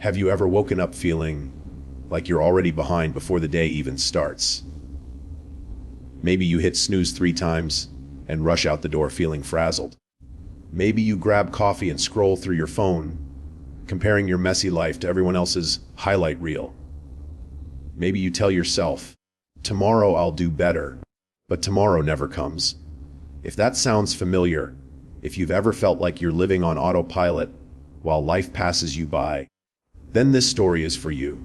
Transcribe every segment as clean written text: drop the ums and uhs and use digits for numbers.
Have you ever woken up feeling like you're already behind before the day even starts? Maybe you hit snooze 3 times and rush out the door feeling frazzled. Maybe you grab coffee and scroll through your phone, comparing your messy life to everyone else's highlight reel. Maybe you tell yourself, tomorrow I'll do better, but tomorrow never comes. If that sounds familiar, if you've ever felt like you're living on autopilot while life passes you by, then this story is for you.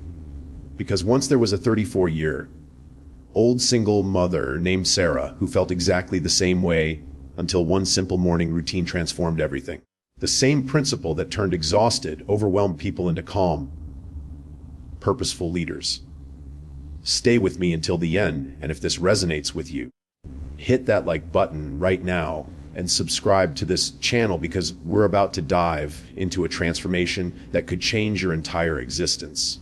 Because once there was a 34-year-old single mother named Sarah who felt exactly the same way until one simple morning routine transformed everything. The same principle that turned exhausted, overwhelmed people into calm, purposeful leaders. Stay with me until the end, and if this resonates with you, hit that like button right now and subscribe to this channel, because we're about to dive into a transformation that could change your entire existence.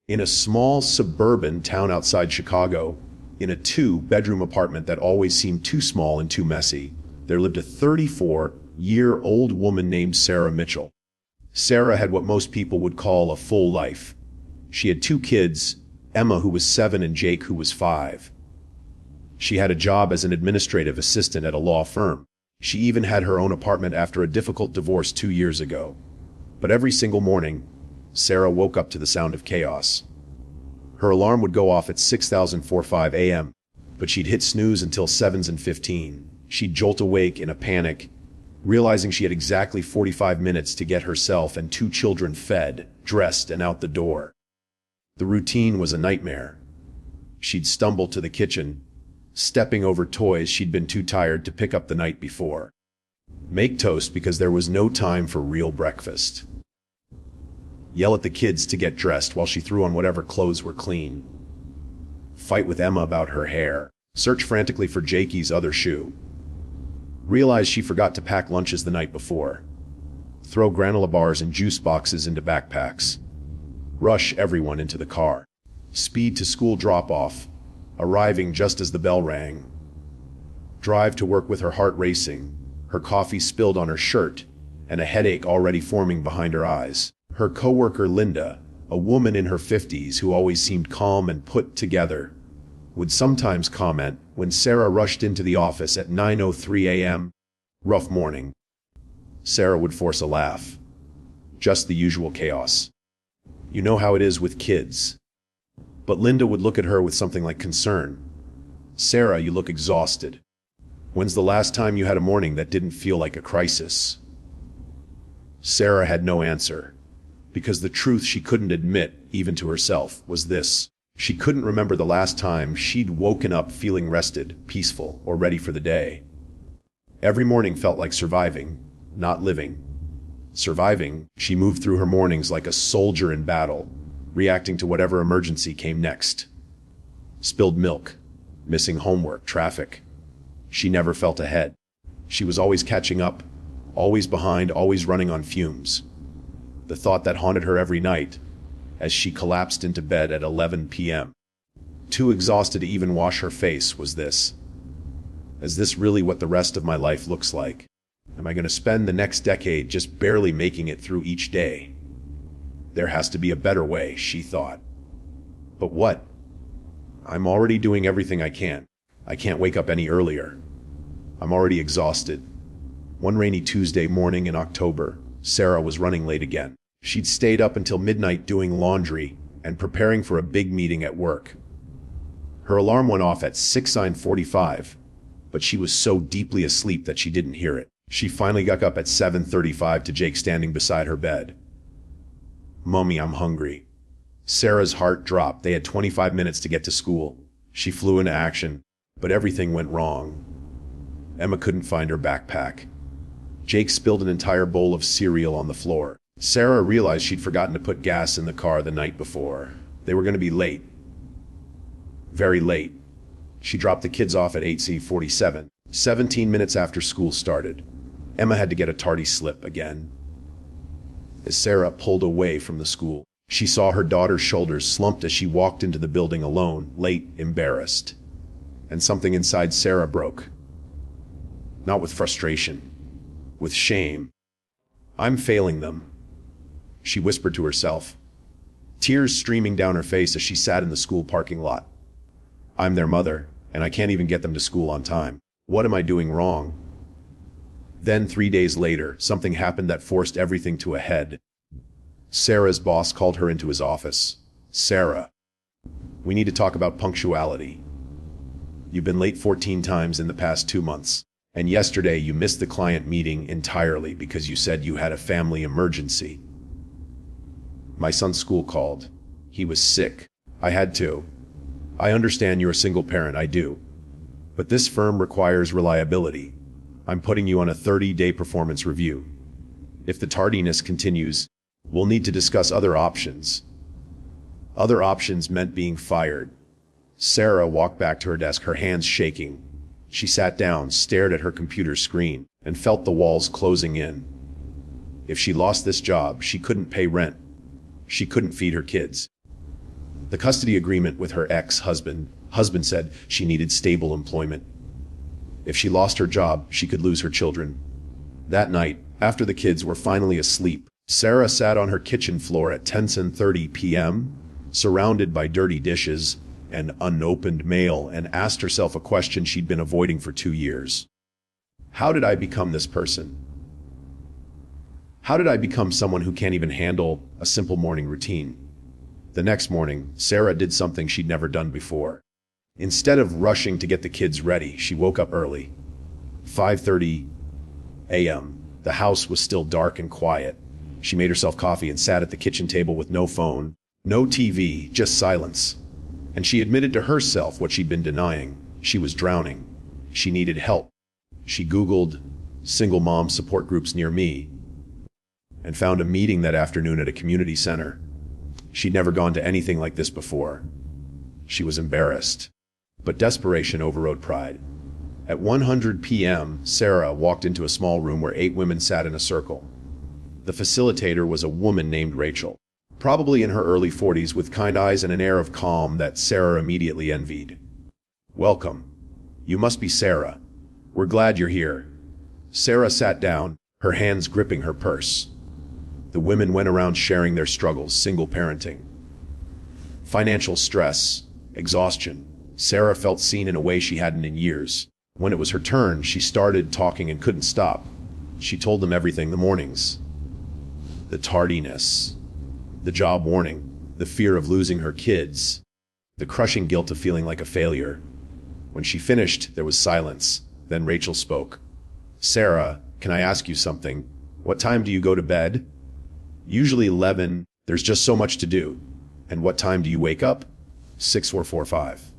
In a small suburban town outside Chicago, in a 2-bedroom apartment that always seemed too small and too messy, there lived a 34-year-old woman named Sarah Mitchell. Sarah had what most people would call a full life. She had 2 kids, Emma, who was 7, and Jake, who was 5. She had a job as an administrative assistant at a law firm. She even had her own apartment after a difficult divorce 2 years ago. But every single morning, Sarah woke up to the sound of chaos. Her alarm would go off at 6:45 a.m., but she'd hit snooze until 7:15. She'd jolt awake in a panic, realizing she had exactly 45 minutes to get herself and 2 children fed, dressed, and out the door. The routine was a nightmare. She'd stumble to the kitchen, stepping over toys she'd been too tired to pick up the night before. Make toast because there was no time for real breakfast. Yell at the kids to get dressed while she threw on whatever clothes were clean. Fight with Emma about her hair. Search frantically for Jakey's other shoe. Realize she forgot to pack lunches the night before. Throw granola bars and juice boxes into backpacks. Rush everyone into the car. Speed to school drop-off, arriving just as the bell rang. Drive to work with her heart racing, her coffee spilled on her shirt, and a headache already forming behind her eyes. Her coworker Linda, a woman in her 50s who always seemed calm and put together, would sometimes comment when Sarah rushed into the office at 9:03 a.m., "Rough morning." Sarah would force a laugh. Just the usual chaos. You know how it is with kids. But Linda would look at her with something like concern. "Sarah, you look exhausted. When's the last time you had a morning that didn't feel like a crisis?" Sarah had no answer, because the truth she couldn't admit, even to herself, was this. She couldn't remember the last time she'd woken up feeling rested, peaceful, or ready for the day. Every morning felt like surviving, not living. Surviving, she moved through her mornings like a soldier in battle, reacting to whatever emergency came next. Spilled milk, missing homework, traffic. She never felt ahead. She was always catching up, always behind, always running on fumes. The thought that haunted her every night, as she collapsed into bed at 11 p.m., too exhausted to even wash her face, was this. Is this really what the rest of my life looks like? Am I going to spend the next decade just barely making it through each day? There has to be a better way, she thought. But what? I'm already doing everything I can. I can't wake up any earlier. I'm already exhausted. One rainy Tuesday morning in October, Sarah was running late again. She'd stayed up until midnight doing laundry and preparing for a big meeting at work. Her alarm went off at 6:45, but she was so deeply asleep that she didn't hear it. She finally got up at 7:35 to Jake standing beside her bed. "Mommy, I'm hungry." Sarah's heart dropped. They had 25 minutes to get to school. She flew into action, but everything went wrong. Emma couldn't find her backpack. Jake spilled an entire bowl of cereal on the floor. Sarah realized she'd forgotten to put gas in the car the night before. They were going to be late. Very late. She dropped the kids off at 8:47, 17 minutes after school started. Emma had to get a tardy slip again. As Sarah pulled away from the school, she saw her daughter's shoulders slumped as she walked into the building alone, late, embarrassed. And something inside Sarah broke. Not with frustration, with shame. "I'm failing them," she whispered to herself. tears streaming down her face as she sat in the school parking lot. I'm their mother, and I can't even get them to school on time. What am I doing wrong? Then 3 days later, something happened that forced everything to a head. Sarah's boss called her into his office. Sarah, we need to talk about punctuality. You've been late 14 times in the past 2 months, and yesterday you missed the client meeting entirely because you said you had a family emergency. My son's school called. He was sick. I had to. I understand you're a single parent, I do. But this firm requires reliability. I'm putting you on a 30-day performance review. If the tardiness continues, we'll need to discuss other options. Other options meant being fired. Sarah walked back to her desk, her hands shaking. She sat down, stared at her computer screen, and felt the walls closing in. If she lost this job, she couldn't pay rent. She couldn't feed her kids. The custody agreement with her ex-husband said she needed stable employment. If she lost her job, she could lose her children. That night, after the kids were finally asleep, Sarah sat on her kitchen floor at 10:30 p.m., surrounded by dirty dishes and unopened mail, and asked herself a question she'd been avoiding for 2 years. How did I become this person? How did I become someone who can't even handle a simple morning routine? The next morning, Sarah did something she'd never done before. Instead of rushing to get the kids ready, she woke up early. 5:30 a.m. The house was still dark and quiet. She made herself coffee and sat at the kitchen table with no phone, no TV, just silence. And she admitted to herself what she'd been denying. She was drowning. She needed help. She Googled single mom support groups near me and found a meeting that afternoon at a community center. She'd never gone to anything like this before. She was embarrassed, but desperation overrode pride. At 1:00 p.m., Sarah walked into a small room where 8 women sat in a circle. The facilitator was a woman named Rachel, probably in her early 40s, with kind eyes and an air of calm that Sarah immediately envied. Welcome. You must be Sarah. We're glad you're here. Sarah sat down, her hands gripping her purse. The women went around sharing their struggles: single parenting, financial stress, exhaustion. Sarah felt seen in a way she hadn't in years. When it was her turn, she started talking and couldn't stop. She told them everything: the mornings, the tardiness, the job warning, the fear of losing her kids, the crushing guilt of feeling like a failure. When she finished, there was silence. Then Rachel spoke. Sarah, can I ask you something? What time do you go to bed? Usually 11. There's just so much to do. And what time do you wake up? 6:45.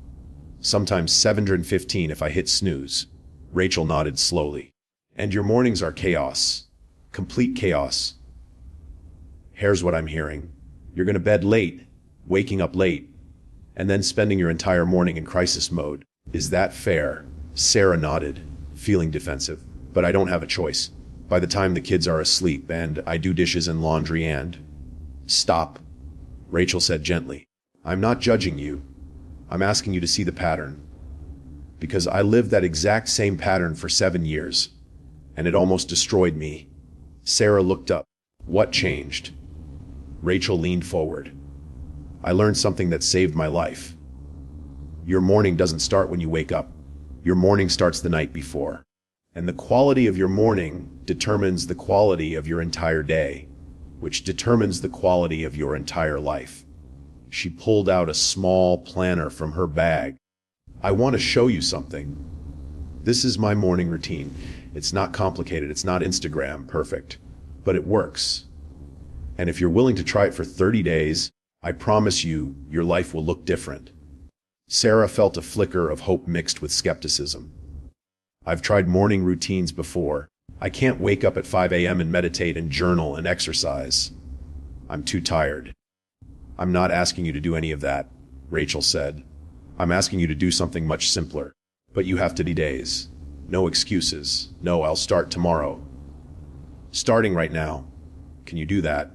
Sometimes 7:15 if I hit snooze. Rachel nodded slowly. And your mornings are chaos. Complete chaos. Here's what I'm hearing. You're going to bed late, waking up late, and then spending your entire morning in crisis mode. Is that fair? Sarah nodded, feeling defensive. But I don't have a choice. By the time the kids are asleep and I do dishes and laundry and... Stop, Rachel said gently. I'm not judging you. I'm asking you to see the pattern. Because I lived that exact same pattern for 7 years, and it almost destroyed me. Sarah looked up. What changed? Rachel leaned forward. I learned something that saved my life. Your morning doesn't start when you wake up. Your morning starts the night before. And the quality of your morning determines the quality of your entire day, which determines the quality of your entire life. She pulled out a small planner from her bag. I want to show you something. This is my morning routine. It's not complicated. It's not Instagram perfect, but it works. And if you're willing to try it for 30 days, I promise you, your life will look different. Sarah felt a flicker of hope mixed with skepticism. I've tried morning routines before. I can't wake up at 5 a.m. and meditate and journal and exercise. I'm too tired. I'm not asking you to do any of that, Rachel said. I'm asking you to do something much simpler. But you have to do days. No excuses. No, I'll start tomorrow. Starting right now. Can you do that?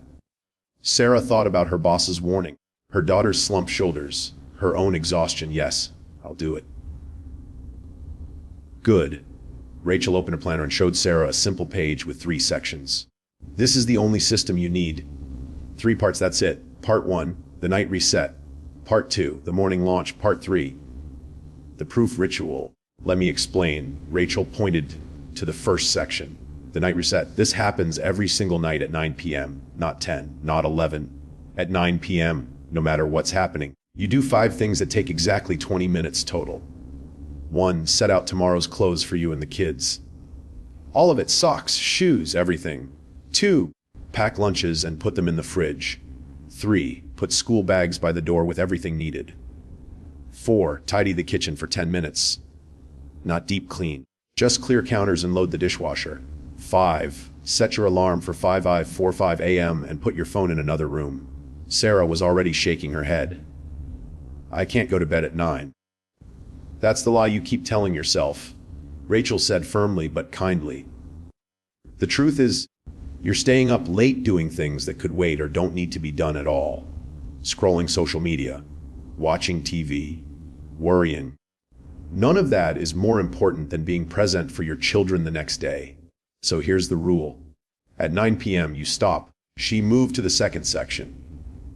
Sarah thought about her boss's warning, her daughter's slumped shoulders, her own exhaustion. Yes, I'll do it. Good. Rachel opened a planner and showed Sarah a simple page with 3 sections. This is the only system you need. 3 parts, that's it. Part 1, The Night Reset. Part 2. The Morning Launch. Part 3. The Proof Ritual. Let me explain. Rachel pointed to the first section. The Night Reset. This happens every single night at 9 p.m. Not 10, not 11. At 9 p.m., no matter what's happening. You do 5 things that take exactly 20 minutes total. 1. Set out tomorrow's clothes for you and the kids. All of it. Socks, shoes, everything. 2. Pack lunches and put them in the fridge. 3. Put school bags by the door with everything needed. 4. Tidy the kitchen for 10 minutes. Not deep clean. Just clear counters and load the dishwasher. 5. Set your alarm for 5:45 a.m. and put your phone in another room. Sarah was already shaking her head. I can't go to bed at 9. That's the lie you keep telling yourself, Rachel said firmly but kindly. The truth is, you're staying up late doing things that could wait or don't need to be done at all. Scrolling social media, watching TV, worrying. None of that is more important than being present for your children the next day. So here's the rule. At 9 p.m. you stop. She moved to the second section.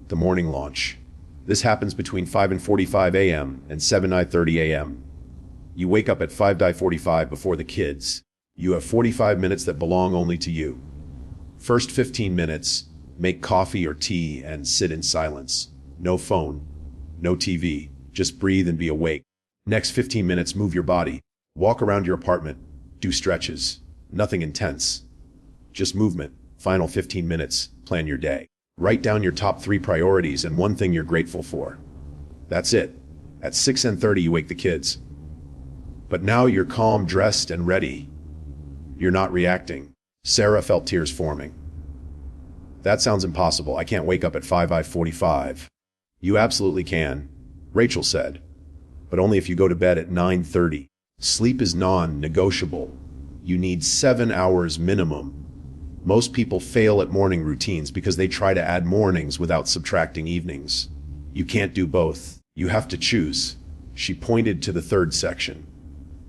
The morning launch. This happens between 5:45 a.m. and 7:30 a.m. You wake up at 5:45 before the kids. You have 45 minutes that belong only to you. First 15 minutes, make coffee or tea and sit in silence. No phone, no TV, just breathe and be awake. Next 15 minutes, move your body. Walk around your apartment, do stretches. Nothing intense, just movement. Final 15 minutes, plan your day. Write down your top 3 priorities and 1 thing you're grateful for. That's it. At 6:30 you wake the kids. But now you're calm, dressed, and ready. You're not reacting. Sarah felt tears forming. That sounds impossible. I can't wake up at 5:45. You absolutely can, Rachel said. But only if you go to bed at 9:30. Sleep is non-negotiable. You need 7 hours minimum. Most people fail at morning routines because they try to add mornings without subtracting evenings. You can't do both. You have to choose. She pointed to the third section.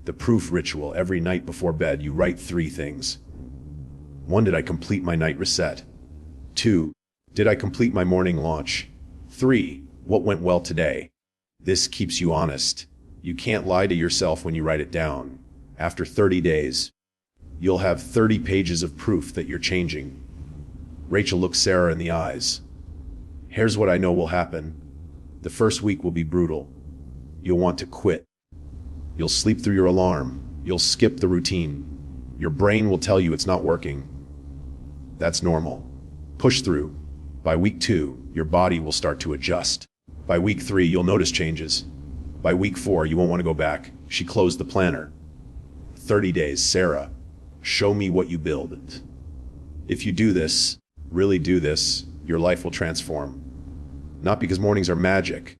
The proof ritual. Every night before bed, you write 3 things. 1. Did I complete my night reset? 2. Did I complete my morning launch? 3. What went well today? This keeps you honest. You can't lie to yourself when you write it down. After 30 days, you'll have 30 pages of proof that you're changing. Rachel looked Sarah in the eyes. Here's what I know will happen. The first week will be brutal. You'll want to quit. You'll sleep through your alarm. You'll skip the routine. Your brain will tell you it's not working. That's normal. Push through. By week 2, your body will start to adjust. By week 3, you'll notice changes. By week 4, you won't want to go back. She closed the planner. 30 days, Sarah. Show me what you build. If you do this, really do this, your life will transform. Not because mornings are magic,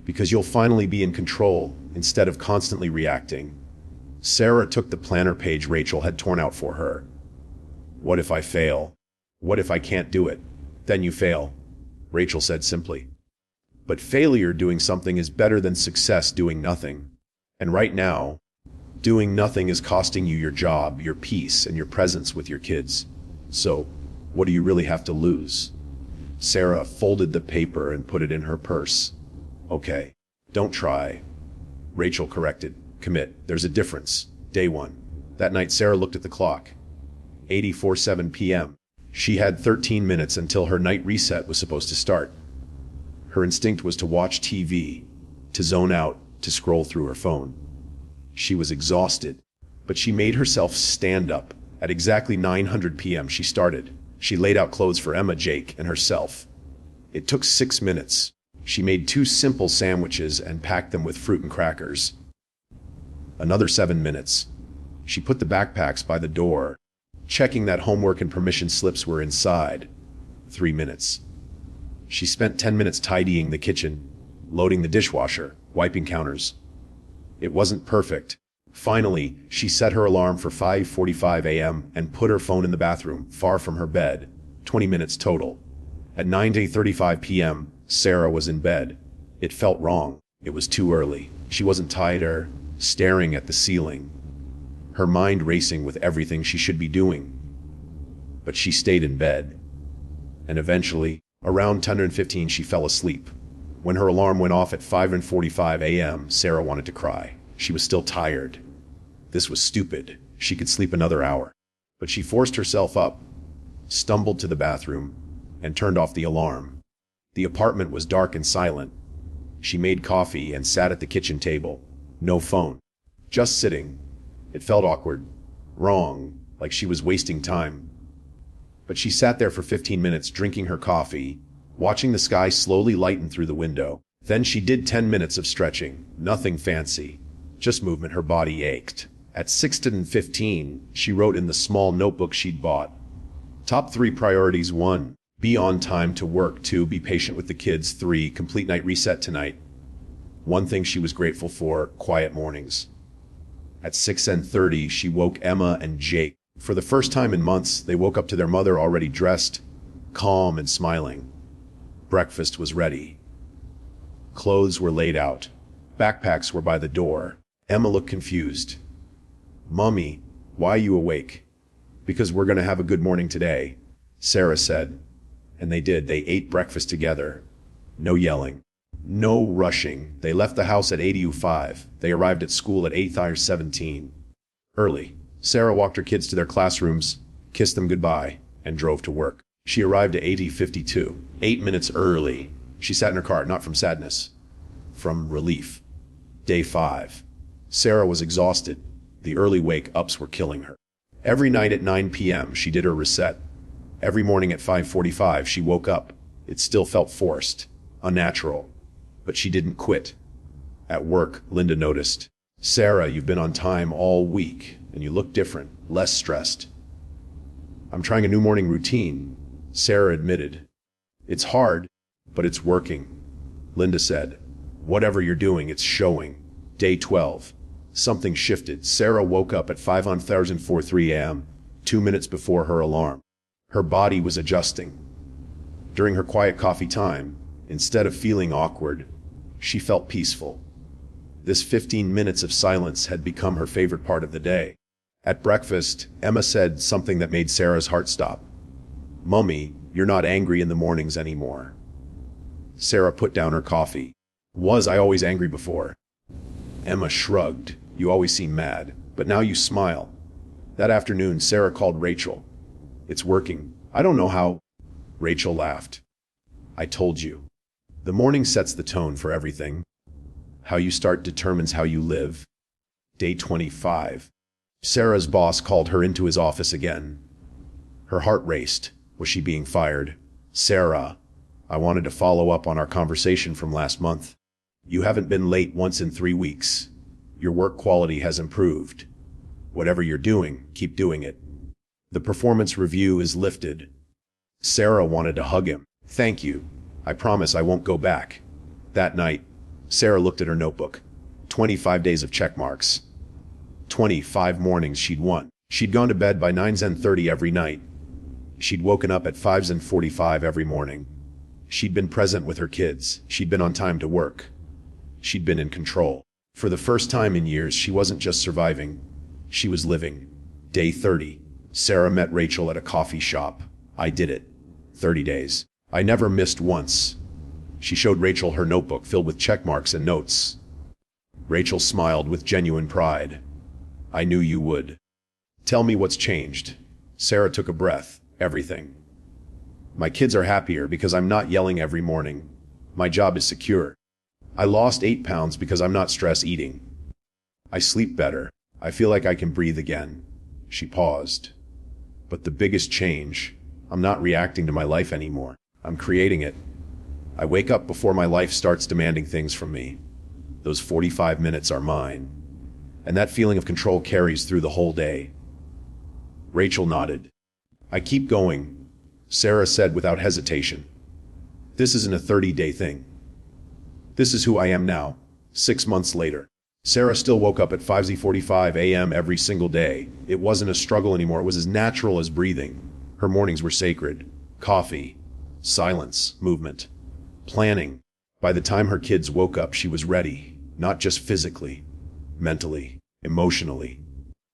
because you'll finally be in control instead of constantly reacting. Sarah took the planner page Rachel had torn out for her. What if I fail? What if I can't do it? Then you fail, Rachel said simply. But failure doing something is better than success doing nothing. And right now, doing nothing is costing you your job, your peace, and your presence with your kids. So, what do you really have to lose? Sarah folded the paper and put it in her purse. Okay, don't try. Rachel corrected. Commit. There's a difference. Day 1. That night, Sarah looked at the clock. 8:47 p.m. She had 13 minutes until her night reset was supposed to start. Her instinct was to watch TV, to zone out, to scroll through her phone. She was exhausted, but she made herself stand up. At exactly 9:00 p.m. she started. She laid out clothes for Emma, Jake, and herself. It took 6 minutes. She made 2 simple sandwiches and packed them with fruit and crackers. Another 7 minutes. She put the backpacks by the door, checking that homework and permission slips were inside. 3 minutes. She spent 10 minutes tidying the kitchen, loading the dishwasher, wiping counters. It wasn't perfect. Finally, she set her alarm for 5:45 a.m. and put her phone in the bathroom, far from her bed. 20 minutes total. At 9:35 p.m., Sarah was in bed. It felt wrong. It was too early. She wasn't tired, staring at the ceiling, her mind racing with everything she should be doing. But she stayed in bed. And eventually, Around 10:15, she fell asleep. When her alarm went off at 5:45 a.m., Sarah wanted to cry. She was still tired. This was stupid. She could sleep another hour. But she forced herself up, stumbled to the bathroom, and turned off the alarm. The apartment was dark and silent. She made coffee and sat at the kitchen table. No phone. Just sitting. It felt awkward. Wrong. Like she was wasting time. But she sat there for 15 minutes drinking her coffee, watching the sky slowly lighten through the window. Then she did 10 minutes of stretching. Nothing fancy. Just movement. Her body ached. At 6:15, she wrote in the small notebook she'd bought. Top 3 priorities. 1. Be on time to work. 2. Be patient with the kids. 3. Complete night reset tonight. One thing she was grateful for: quiet mornings. At 6:30, she woke Emma and Jake. For the first time in months, they woke up to their mother already dressed, calm and smiling. Breakfast was ready. Clothes were laid out. Backpacks were by the door. Emma looked confused. "Mommy, why are you awake?" "Because we're going to have a good morning today," Sarah said. And they did. They ate breakfast together. No yelling. No rushing. They left the house at 8:05. They arrived at school at 8:17. Early. Sarah walked her kids to their classrooms, kissed them goodbye, and drove to work. She arrived at 8:52. 8 minutes early. She sat in her car, not from sadness, from relief. Day 5. Sarah was exhausted. The early wake-ups were killing her. Every night at 9 p.m., she did her reset. Every morning at 5:45, she woke up. It still felt forced, unnatural. But she didn't quit. At work, Linda noticed. "Sarah, you've been on time all week, and you look different, less stressed." "I'm trying a new morning routine," Sarah admitted. "It's hard, but it's working," Linda said. "Whatever you're doing, it's showing." Day 12. Something shifted. Sarah woke up at 5:43 a.m., 2 minutes before her alarm. Her body was adjusting. During her quiet coffee time, instead of feeling awkward, she felt peaceful. This 15 minutes of silence had become her favorite part of the day. At breakfast, Emma said something that made Sarah's heart stop. "Mummy, you're not angry in the mornings anymore." Sarah put down her coffee. "Was I always angry before?" Emma shrugged. "You always seem mad, but now you smile." That afternoon, Sarah called Rachel. "It's working. I don't know how." Rachel laughed. "I told you. The morning sets the tone for everything. How you start determines how you live." Day 25. Sarah's boss called her into his office again. Her heart raced. Was she being fired? "Sarah, I wanted to follow up on our conversation from last month. You haven't been late once in 3 weeks. Your work quality has improved. Whatever you're doing, keep doing it. The performance review is lifted." Sarah wanted to hug him. "Thank you. I promise I won't go back." That night, Sarah looked at her notebook. 25 days of check marks. 25 mornings she'd won. She'd gone to bed by 9:30 every night. She'd woken up at 5:45 every morning. She'd been present with her kids. She'd been on time to work. She'd been in control. For the first time in years, she wasn't just surviving. She was living. Day 30. Sarah met Rachel at a coffee shop. "I did it. 30 days. I never missed once." She showed Rachel her notebook filled with check marks and notes. Rachel smiled with genuine pride. "I knew you would." "Tell me what's changed." Sarah took a breath. "Everything. My kids are happier because I'm not yelling every morning. My job is secure. I lost 8 pounds because I'm not stress eating. I sleep better. I feel like I can breathe again." She paused. "But the biggest change, I'm not reacting to my life anymore. I'm creating it. I wake up before my life starts demanding things from me. Those 45 minutes are mine. And that feeling of control carries through the whole day." Rachel nodded. "I keep going," Sarah said without hesitation. "This isn't a 30-day thing. This is who I am now." 6 months later, Sarah still woke up at 5:45 a.m. every single day. It wasn't a struggle anymore. It was as natural as breathing. Her mornings were sacred. Coffee, silence, movement, planning. By the time her kids woke up, she was ready, not just physically, mentally, emotionally.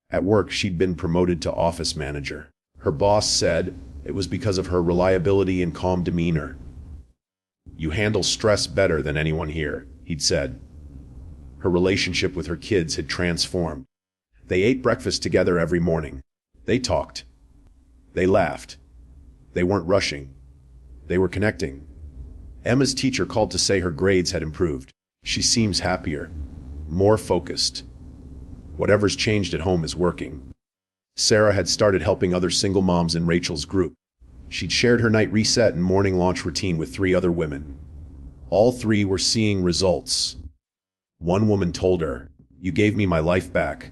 At work, she'd been promoted to office manager. Her boss said it was because of her reliability and calm demeanor. You handle stress better than anyone here, he'd said. Her relationship with her kids had transformed. They ate breakfast together every morning. They talked. They laughed. They weren't rushing. They were connecting. Emma's teacher called to say her grades had improved. She seems happier, more focused. Whatever's changed at home is working. Sarah had started helping other single moms in Rachel's group. She'd shared her night reset and morning launch routine with 3 other women. All 3 were seeing results. One woman told her, "You gave me my life back."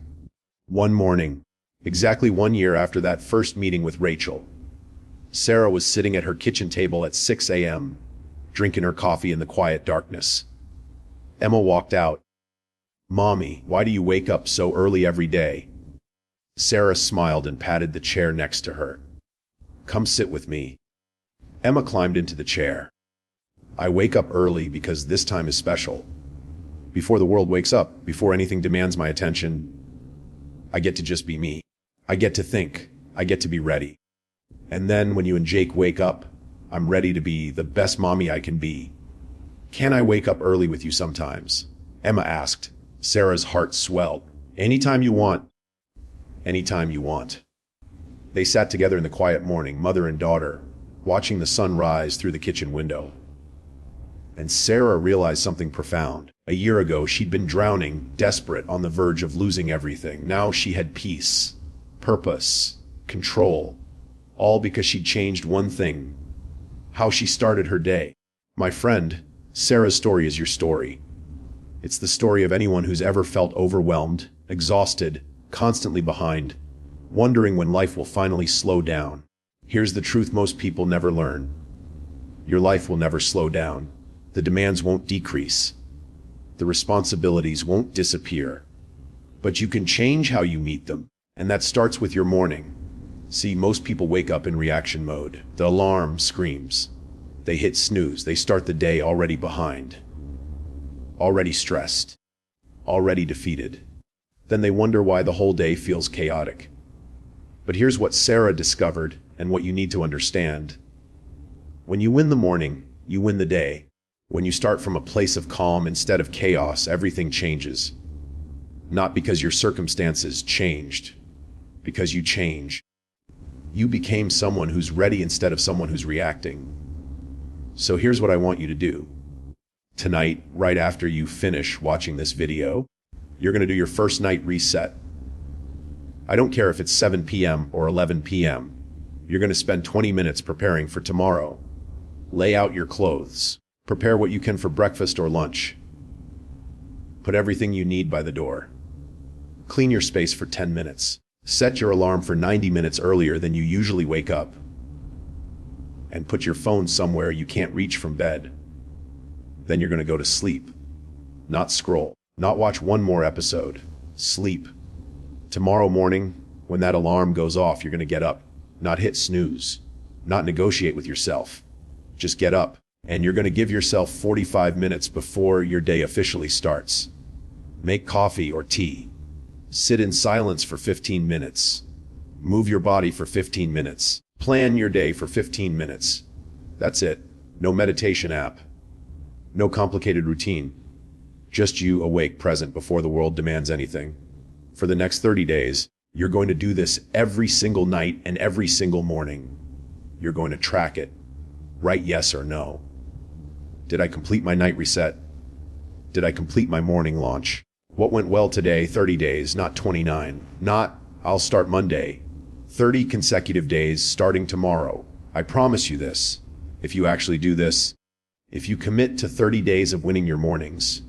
One morning, exactly 1 year after that first meeting with Rachel, Sarah was sitting at her kitchen table at 6 a.m., drinking her coffee in the quiet darkness. Emma walked out. "Mommy, why do you wake up so early every day?" Sarah smiled and patted the chair next to her. "Come sit with me." Emma climbed into the chair. "I wake up early because this time is special. Before the world wakes up, before anything demands my attention, I get to just be me. I get to think. I get to be ready. And then when you and Jake wake up, I'm ready to be the best mommy I can be. Can I wake up early with you sometimes?" Emma asked. Sarah's heart swelled. "Anytime you want. Anytime you want." They sat together in the quiet morning, mother and daughter, watching the sun rise through the kitchen window. And Sarah realized something profound. A year ago, she'd been drowning, desperate, on the verge of losing everything. Now she had peace, purpose, control, all because she'd changed one thing: how she started her day. My friend, Sarah's story is your story. It's the story of anyone who's ever felt overwhelmed, exhausted, constantly behind, wondering when life will finally slow down. Here's the truth most people never learn. Your life will never slow down. The demands won't decrease. The responsibilities won't disappear. But you can change how you meet them, and that starts with your morning. See, most people wake up in reaction mode. The alarm screams. They hit snooze. They start the day already behind, already stressed, already defeated. Then they wonder why the whole day feels chaotic. But here's what Sarah discovered and what you need to understand. When you win the morning, you win the day. When you start from a place of calm instead of chaos, everything changes. Not because your circumstances changed, because you change. You became someone who's ready instead of someone who's reacting. So here's what I want you to do. Tonight, right after you finish watching this video, you're going to do your first night reset. I don't care if it's 7 p.m. or 11 p.m. You're going to spend 20 minutes preparing for tomorrow. Lay out your clothes. Prepare what you can for breakfast or lunch. Put everything you need by the door. Clean your space for 10 minutes. Set your alarm for 90 minutes earlier than you usually wake up. And put your phone somewhere you can't reach from bed. Then you're going to go to sleep. Not scroll. Not watch one more episode. Sleep. Tomorrow morning, when that alarm goes off, you're going to get up. Not hit snooze. Not negotiate with yourself. Just get up. And you're going to give yourself 45 minutes before your day officially starts. Make coffee or tea. Sit in silence for 15 minutes. Move your body for 15 minutes. Plan your day for 15 minutes. That's it. No meditation app. No complicated routine. Just you awake, present, before the world demands anything. For the next 30 days, you're going to do this every single night and every single morning. You're going to track it. Write yes or no. Did I complete my night reset? Did I complete my morning launch? What went well today? 30 days, not 29. Not, I'll start Monday. 30 consecutive days starting tomorrow. I promise you this. If you actually do this, if you commit to 30 days of winning your mornings,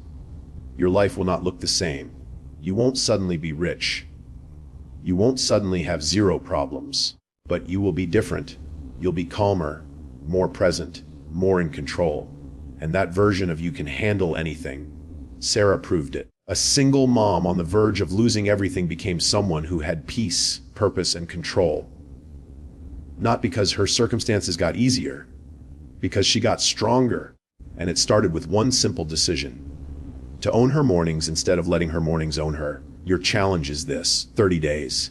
your life will not look the same. You won't suddenly be rich. You won't suddenly have zero problems. But you will be different. You'll be calmer, more present, more in control. And that version of you can handle anything. Sarah proved it. A single mom on the verge of losing everything became someone who had peace, purpose, and control. Not because her circumstances got easier, because she got stronger. And it started with one simple decision: to own her mornings instead of letting her mornings own her. Your challenge is this: 30 days.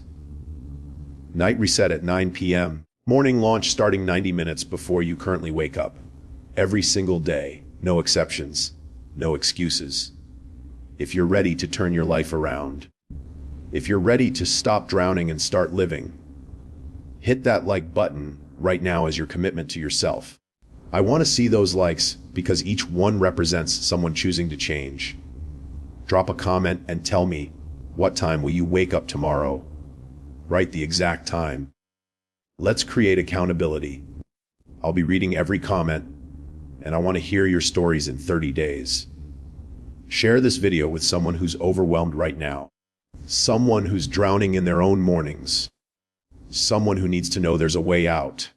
Night reset at 9 p.m. Morning launch starting 90 minutes before you currently wake up. Every single day, no exceptions, no excuses. If you're ready to turn your life around, if you're ready to stop drowning and start living, hit that like button right now as your commitment to yourself. I want to see those likes because each one represents someone choosing to change. Drop a comment and tell me, what time will you wake up tomorrow? Write the exact time. Let's create accountability. I'll be reading every comment, and I want to hear your stories in 30 days. Share this video with someone who's overwhelmed right now, someone who's drowning in their own mornings, someone who needs to know there's a way out.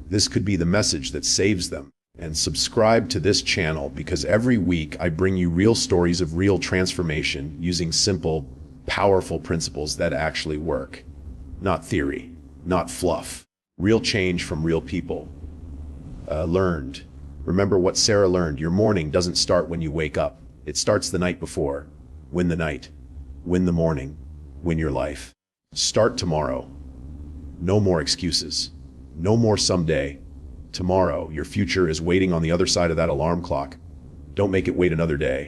This could be the message that saves them. And subscribe to this channel because every week I bring you real stories of real transformation using simple, powerful principles that actually work. Not theory, not fluff. Real change from real people. Learned. Remember what Sarah learned. Your morning doesn't start when you wake up. It starts the night before. Win the night. Win the morning. Win your life. Start tomorrow. No more excuses. No more someday. Tomorrow, your future is waiting on the other side of that alarm clock. Don't make it wait another day.